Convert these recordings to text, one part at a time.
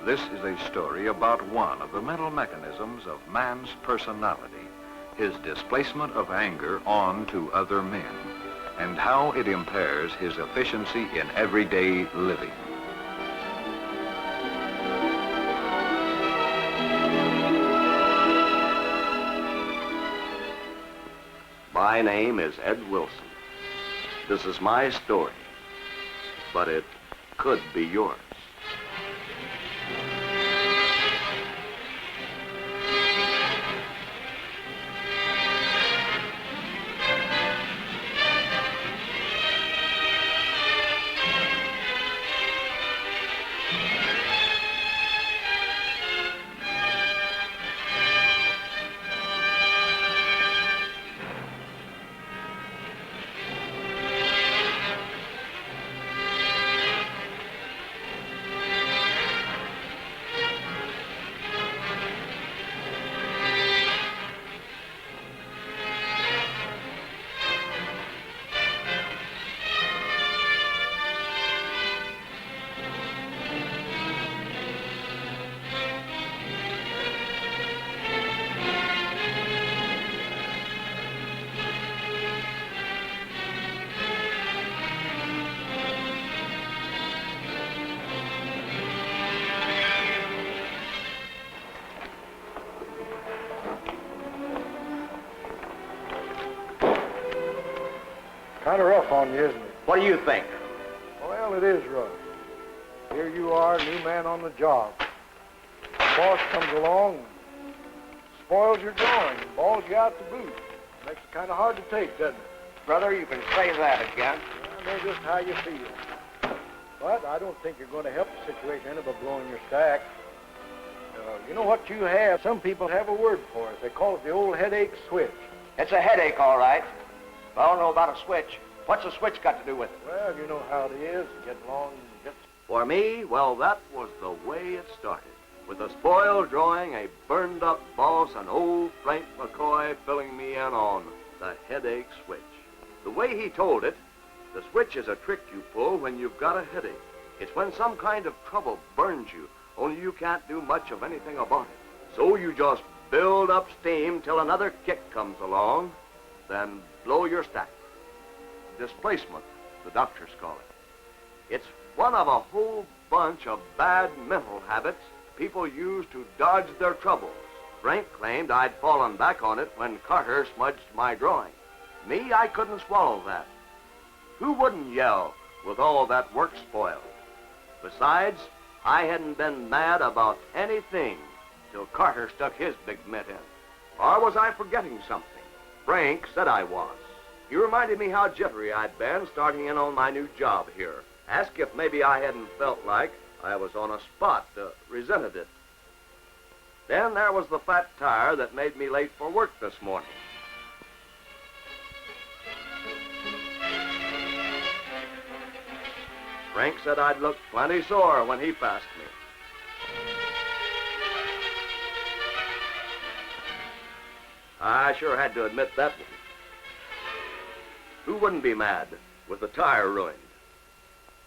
This is a story about one of the mental mechanisms of man's personality, his displacement of anger on to other men, and how it impairs his efficiency in everyday living. My name is Ed Wilson. This is my story, but it could be yours. Kind of rough on you, isn't it? What do you think? Well, it is rough. Here you are, new man on the job. Boss comes along and spoils your drawing and balls you out to boot. Makes it kind of hard to take, doesn't it? Brother, you can say that again. I know just how you feel. But I don't think you're going to help the situation any by blowing your stack. You know what you have? Some people have a word for it. They call it the old headache switch. It's a headache, all right. I don't know about a switch. What's a switch got to do with it? Well, you know how it is. Get along and get... For me, well, that was the way it started. With a spoiled drawing, a burned-up boss, and old Frank McCoy filling me in on the headache switch. The way he told it, the switch is a trick you pull when you've got a headache. It's when some kind of trouble burns you, only you can't do much of anything about it. So you just build up steam till another kick comes along, then blow your stack. Displacement, the doctors call it. It's one of a whole bunch of bad mental habits people use to dodge their troubles. Frank claimed I'd fallen back on it when Carter smudged my drawing. Me, I couldn't swallow that. Who wouldn't yell with all that work spoiled? Besides, I hadn't been mad about anything till Carter stuck his big mitt in. Or was I forgetting something? Frank said I was. He reminded me how jittery I'd been starting in on my new job here. Asked if maybe I hadn't felt like I was on a spot, resented it. Then there was the flat tire that made me late for work this morning. Frank said I'd looked plenty sore when he passed me. I sure had to admit that one. Who wouldn't be mad with the tire ruined?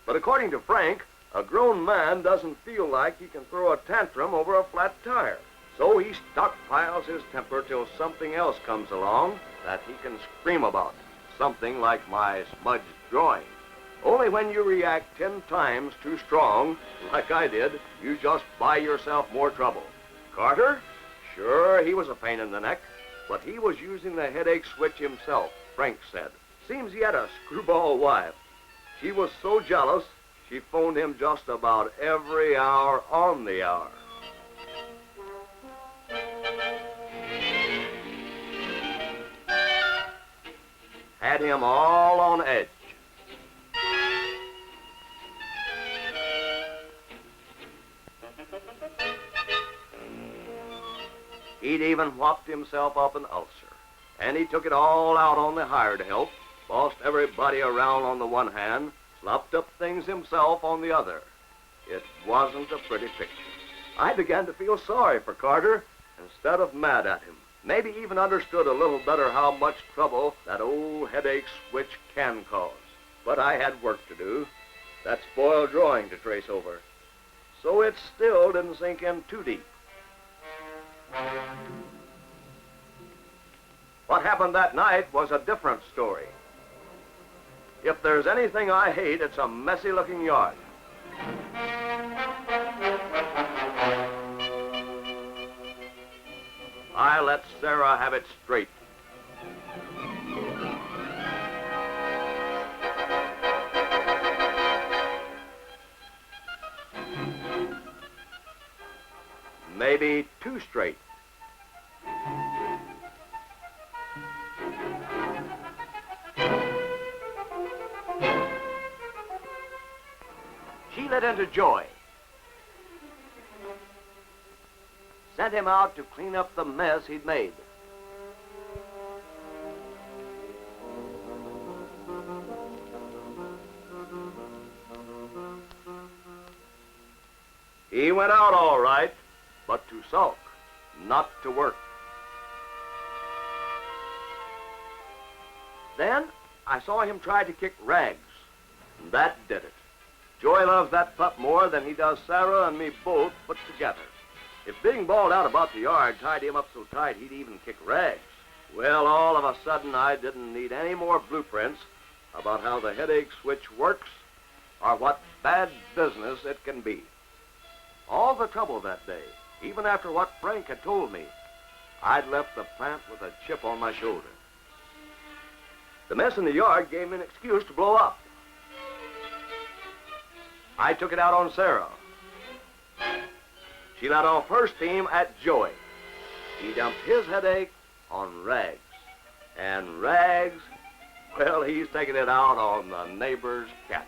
But according to Frank, a grown man doesn't feel like he can throw a tantrum over a flat tire. So he stockpiles his temper till something else comes along that he can scream about. Something like my smudged drawing. Only when you react 10 times too strong, like I did, you just buy yourself more trouble. Carter? Sure, he was a pain in the neck, but he was using the headache switch himself, Frank said. Seems he had a screwball wife. She was so jealous, she phoned him just about every hour on the hour. Had him all on edge. He'd even whopped himself up an ulcer. And he took it all out on the hired help, bossed everybody around on the one hand, slopped up things himself on the other. It wasn't a pretty picture. I began to feel sorry for Carter instead of mad at him. Maybe even understood a little better how much trouble that old headache switch can cause. But I had work to do, that spoiled drawing to trace over. so it still didn't sink in too deep. What happened that night was a different story. If there's anything I hate, it's a messy-looking yard. I let Sarah have it straight. Maybe too straight. She let into Joy. Sent him out to clean up the mess he'd made. He went out all right, but to sulk, not to work. Then I saw him try to kick Rags. That did it. Joy loves that pup more than he does Sarah and me both put together. If being bawled out about the yard tied him up so tight he'd even kick Rags, well, all of a sudden I didn't need any more blueprints about how the headache switch works or what bad business it can be. All the trouble that day, even after what Frank had told me, I'd left the plant with a chip on my shoulder. The mess in the yard gave me an excuse to blow up. I took it out on Sarah. She let off her steam at Joey. He dumped his headache on Rags. And Rags, well, he's taking it out on the neighbor's cat.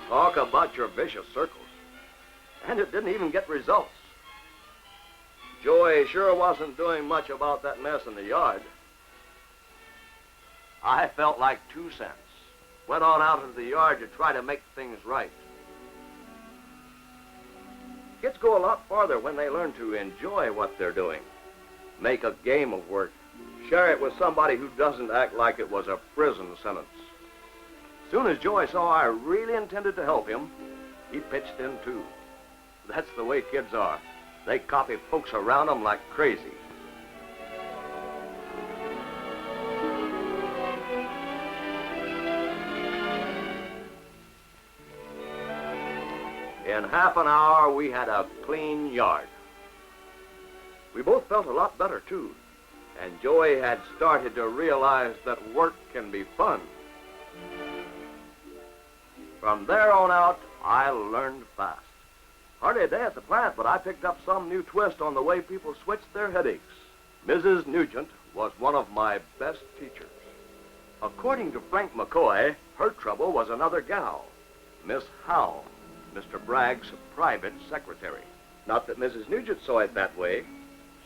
Talk about your vicious circles. And it didn't even get results. Joey sure wasn't doing much about that mess in the yard. I felt like 2 cents. Went on out into the yard to try to make things right. Kids go a lot farther when they learn to enjoy what they're doing. Make a game of work. Share it with somebody who doesn't act like it was a prison sentence. Soon as Joey saw I really intended to help him, he pitched in too. That's the way kids are. They copy folks around them like crazy. In half an hour, we had a clean yard. We both felt a lot better, too. And Joey had started to realize that work can be fun. From there on out, I learned fast. Hardly a day at the plant, but I picked up some new twist on the way people switched their headaches. Mrs. Nugent was one of my best teachers. According to Frank McCoy, her trouble was another gal, Miss Howe, Mr. Bragg's private secretary. Not that Mrs. Nugent saw it that way.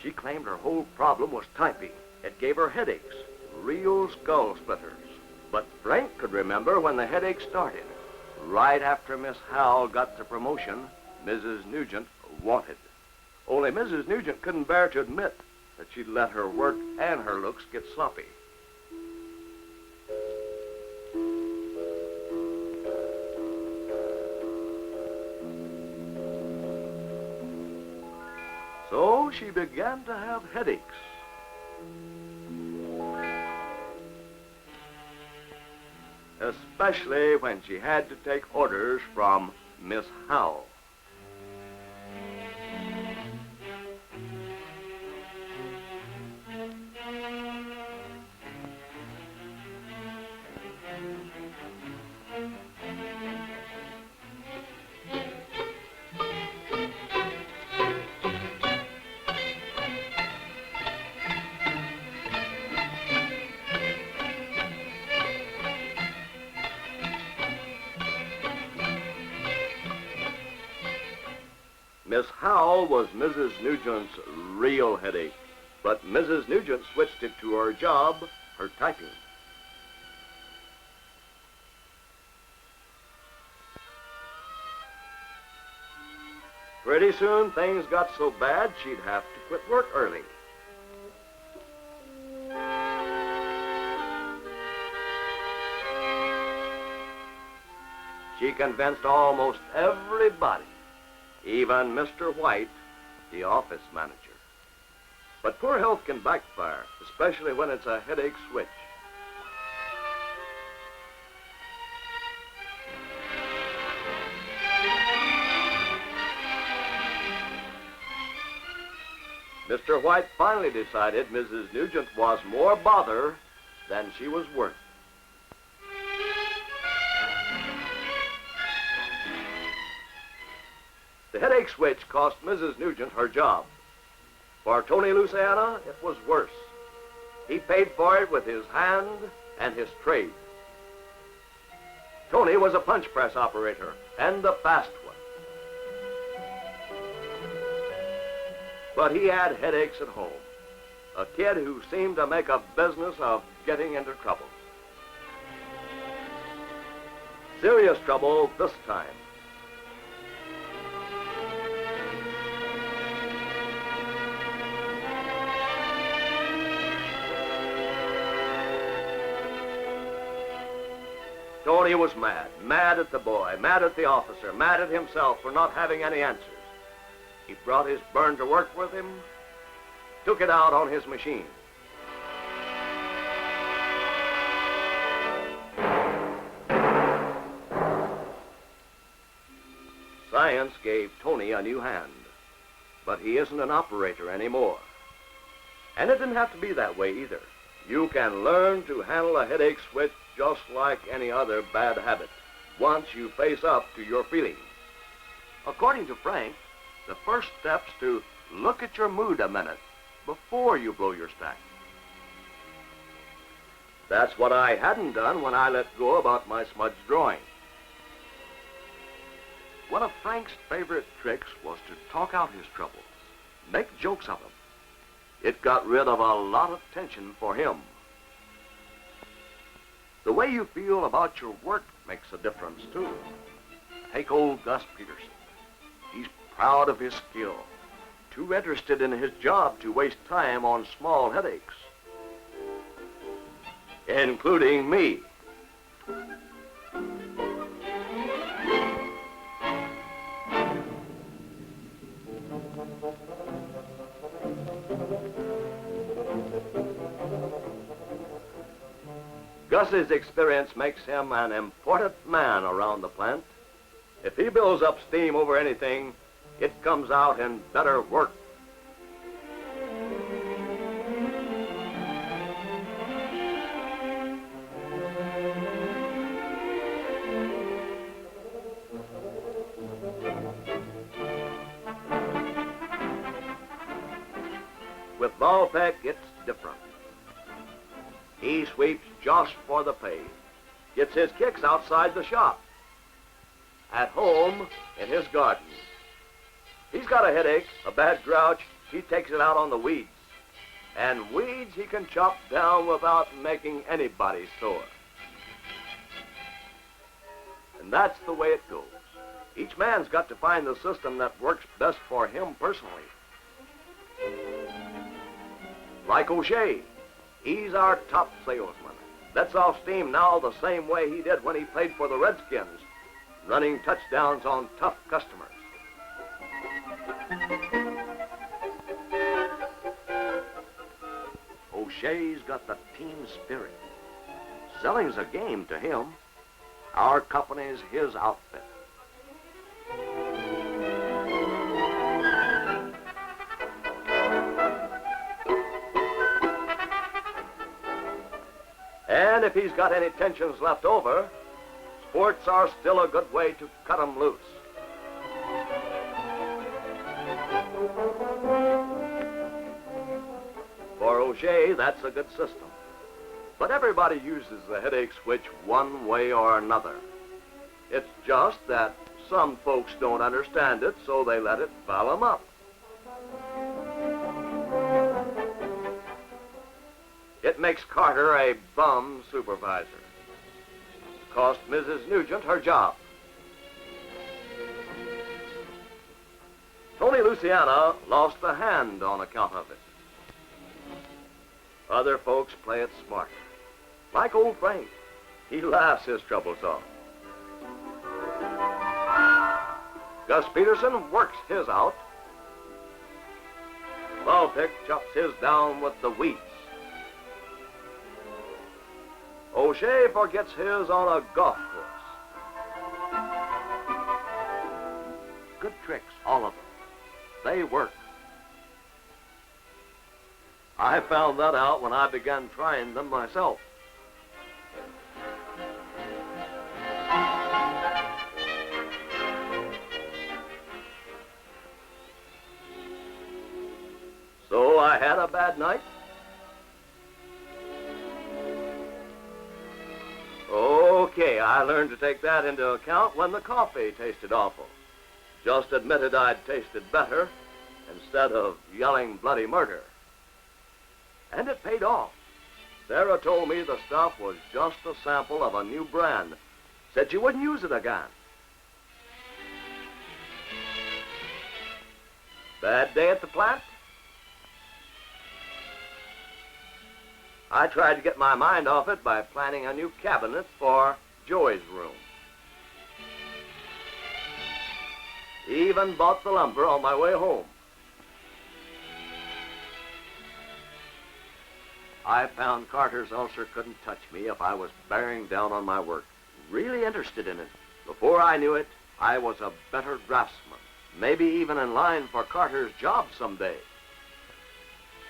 She claimed her whole problem was typing. It gave her headaches, real skull splitters. But Frank could remember when the headache started. Right after Miss Howe got the promotion Mrs. Nugent wanted. Only Mrs. Nugent couldn't bear to admit that she'd let her work and her looks get sloppy. So she began to have headaches. Especially when she had to take orders from Miss Howe. Miss Howe was Mrs. Nugent's real headache, but Mrs. Nugent switched it to her job, her typing. Pretty soon, things got so bad, she'd have to quit work early. She convinced almost everybody, even Mr. White, the office manager. But poor health can backfire, especially when it's a headache switch. Mr. White finally decided Mrs. Nugent was more bother than she was worth. The headache switch cost Mrs. Nugent her job. For Tony Luciana, it was worse. He paid for it with his hand and his trade. Tony was a punch press operator, and a fast one. But he had headaches at home. A kid who seemed to make a business of getting into trouble. Serious trouble this time. Tony was mad. Mad at the boy, mad at the officer, mad at himself for not having any answers. He brought his burn to work with him, took it out on his machine. Science gave Tony a new hand, but he isn't an operator anymore. And it didn't have to be that way either. You can learn to handle a headache switch just like any other bad habit, once you face up to your feelings. According to Frank, the first step's to look at your mood a minute before you blow your stack. That's what I hadn't done when I let go about my smudged drawing. One of Frank's favorite tricks was to talk out his troubles, make jokes of them. It got rid of a lot of tension for him. The way you feel about your work makes a difference, too. Take old Gus Peterson. He's proud of his skill, too interested in his job to waste time on small headaches, including me. Gus's experience makes him an important man around the plant. If he builds up steam over anything, it comes out in better work. With Volpec, it's different. He sweeps just for the pay, gets his kicks outside the shop, at home in his garden. He's got a headache, a bad grouch, he takes it out on the weeds. And weeds he can chop down without making anybody sore. And that's the way it goes. Each man's got to find the system that works best for him personally. Like O'Shea, he's our top salesman. Lets off steam now the same way he did when he played for the Redskins, running touchdowns on tough customers. O'Shea's got the team spirit. Selling's a game to him. Our company's his outfit. And if he's got any tensions left over, sports are still a good way to cut them loose. For O'Shea, that's a good system. But everybody uses the headache switch one way or another. It's just that some folks don't understand it, so they let it foul them up. It makes Carter a bum supervisor. Cost Mrs. Nugent her job. Tony Luciana lost a hand on account of it. Other folks play it smarter. Like old Frank, he laughs his troubles off. Gus Peterson works his out. Baltic chops his down with the weeds. O'Shea forgets his on a golf course. Good tricks, all of them. They work. I found that out when I began trying them myself. So I had a bad night. Okay, I learned to take that into account when the coffee tasted awful. Just admitted I'd tasted better instead of yelling bloody murder. And it paid off. Sarah told me the stuff was just a sample of a new brand. Said she wouldn't use it again. Bad day at the plant? I tried to get my mind off it by planning a new cabinet for Joey's room. Even bought the lumber on my way home. I found Carter's ulcer couldn't touch me if I was bearing down on my work, really interested in it. Before I knew it, I was a better draftsman, maybe even in line for Carter's job someday.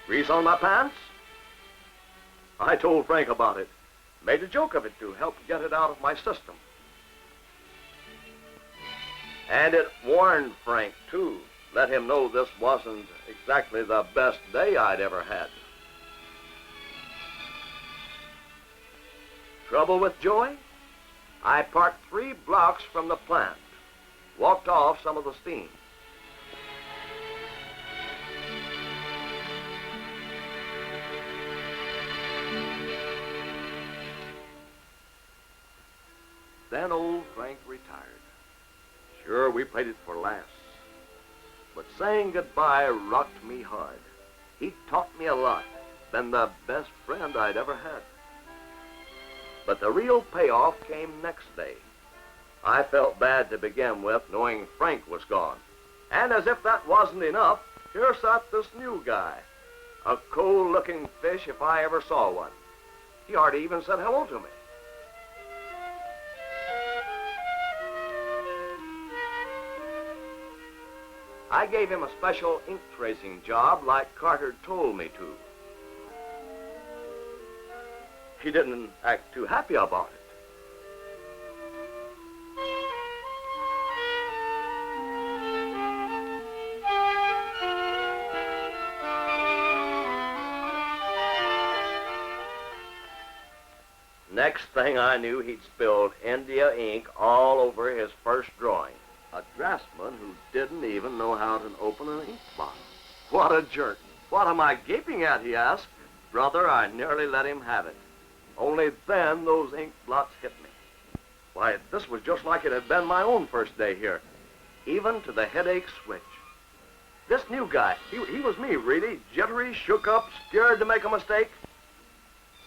Grease on my pants? I told Frank about it, made a joke of it to help get it out of my system. And it warned Frank, too. Let him know this wasn't exactly the best day I'd ever had. Trouble with Joey? I parked 3 blocks from the plant, walked off some of the steam. Then old Frank retired. Sure, we played it for laughs. But saying goodbye rocked me hard. He taught me a lot. Been the best friend I'd ever had. But the real payoff came next day. I felt bad to begin with, knowing Frank was gone. And as if that wasn't enough, here sat this new guy. A cold-looking fish if I ever saw one. He hardly even said hello to me. I gave him a special ink tracing job like Carter told me to. He didn't act too happy about it. Next thing I knew, he'd spilled India ink all over his first drawing. A draftsman who didn't even know how to open an ink bottle. What a jerk. What am I gaping at, he asked. Brother, I nearly let him have it. Only then those ink blots hit me. Why, this was just like it had been my own first day here, even to the headache switch. This new guy, he was me, really, jittery, shook up, scared to make a mistake.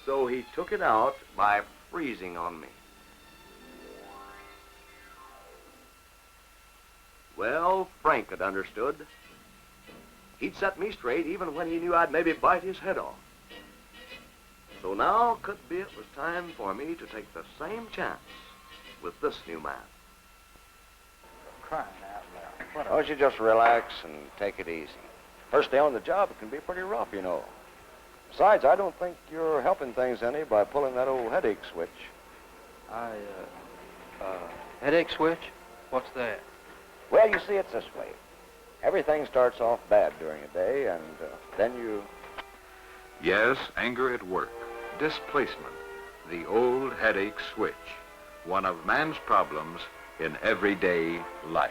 So he took it out by freezing on me. Well, Frank had understood. He'd set me straight even when he knew I'd maybe bite his head off. So now, could be it was time for me to take the same chance with this new man. Crying out loud. What Why don't you just relax and take it easy? First day on the job, it can be pretty rough, you know. Besides, I don't think you're helping things any by pulling that old headache switch. Headache switch? What's that? Well, you see, it's this way. Everything starts off bad during a day, and then you... Yes, anger at work, displacement, the old headache switch, one of man's problems in everyday life.